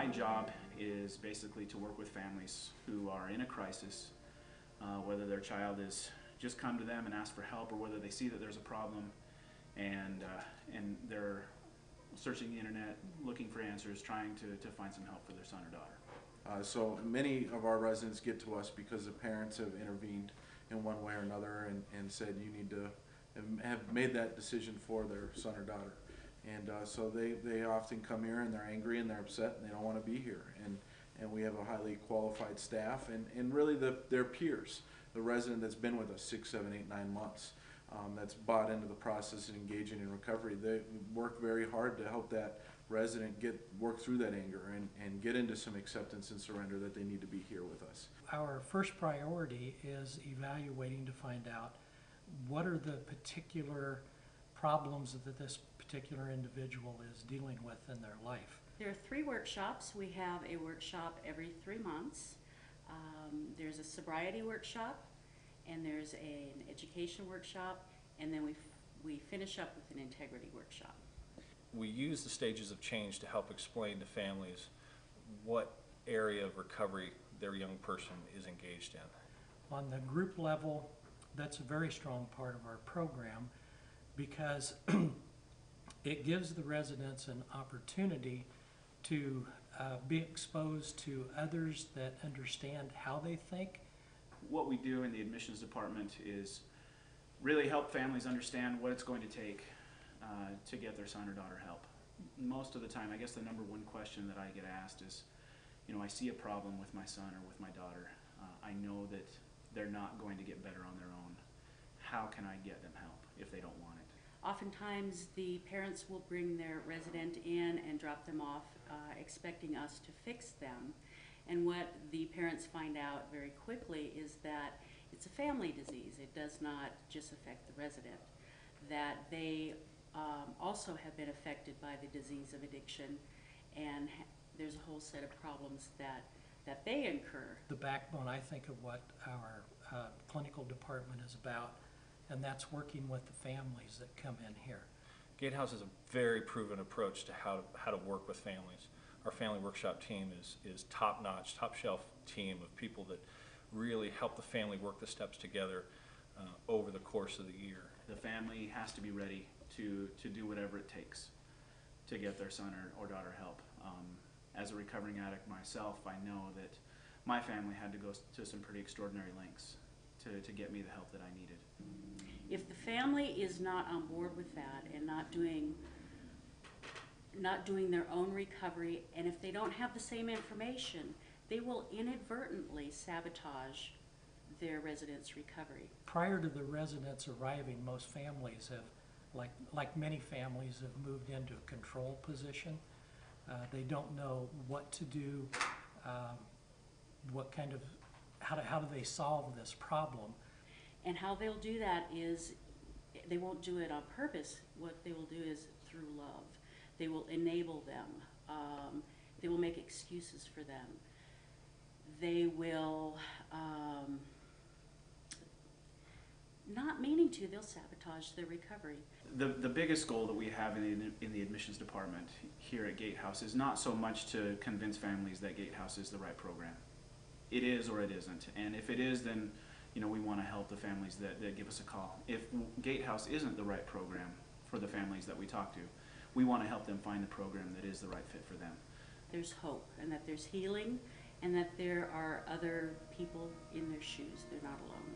My job is basically to work with families who are in a crisis, whether their child is just come to them and ask for help, or whether they see that there's a problem and they're searching the internet, looking for answers, trying to find some help for their son or daughter. So many of our residents get to us because the parents have intervened in one way or another and said you need to have made that decision for their son or daughter. And so they often come here and they're angry and they're upset and they don't want to be here. And we have a highly qualified staff and really their peers, the resident that's been with us 6, 7, 8, 9 months, that's bought into the process and engaging in recovery. They work very hard to help that resident work through that anger and get into some acceptance and surrender that they need to be here with us. Our first priority is evaluating to find out what are the particular problems that this particular individual is dealing with in their life. There are 3 workshops. We have a workshop every 3 months. There's a sobriety workshop, and there's an education workshop, and then we finish up with an integrity workshop. We use the stages of change to help explain to families what area of recovery their young person is engaged in. On the group level, that's a very strong part of our program because it gives the residents an opportunity to be exposed to others that understand how they think. What we do in the admissions department is really help families understand what it's going to take to get their son or daughter help. Most of the time, I guess the number one question that I get asked is, I see a problem with my son or with my daughter. I know that they're not going to get better on their own. How can I get them help if they don't want it? Oftentimes the parents will bring their resident in and drop them off expecting us to fix them. And what the parents find out very quickly is that it's a family disease. It does not just affect the resident. That they also have been affected by the disease of addiction, and there's a whole set of problems that they incur. The backbone, I think, of what our clinical department is about, and that's working with the families that come in here. Gatehouse is a very proven approach to how to work with families. Our family workshop team is top-notch, top-shelf team of people that really help the family work the steps together over the course of the year. The family has to be ready to do whatever it takes to get their son or daughter help. As a recovering addict myself, I know that my family had to go to some pretty extraordinary lengths to get me the help that I needed. If the family is not on board with that and not doing their own recovery, and if they don't have the same information, they will inadvertently sabotage their residents' recovery. Prior to the residents arriving, most families have, like many families, have moved into a control position. They don't know what to do, how do they solve this problem. And how they'll do that is, they won't do it on purpose. What they will do is through love. They will enable them. They will make excuses for them. They will, not meaning to, they'll sabotage their recovery. The biggest goal that we have in the admissions department here at Gatehouse is not so much to convince families that Gatehouse is the right program. It is or it isn't. And if it is, then we want to help the families that give us a call. If Gatehouse isn't the right program for the families that we talk to, we want to help them find the program that is the right fit for them. There's hope, and that there's healing, and that there are other people in their shoes. They're not alone.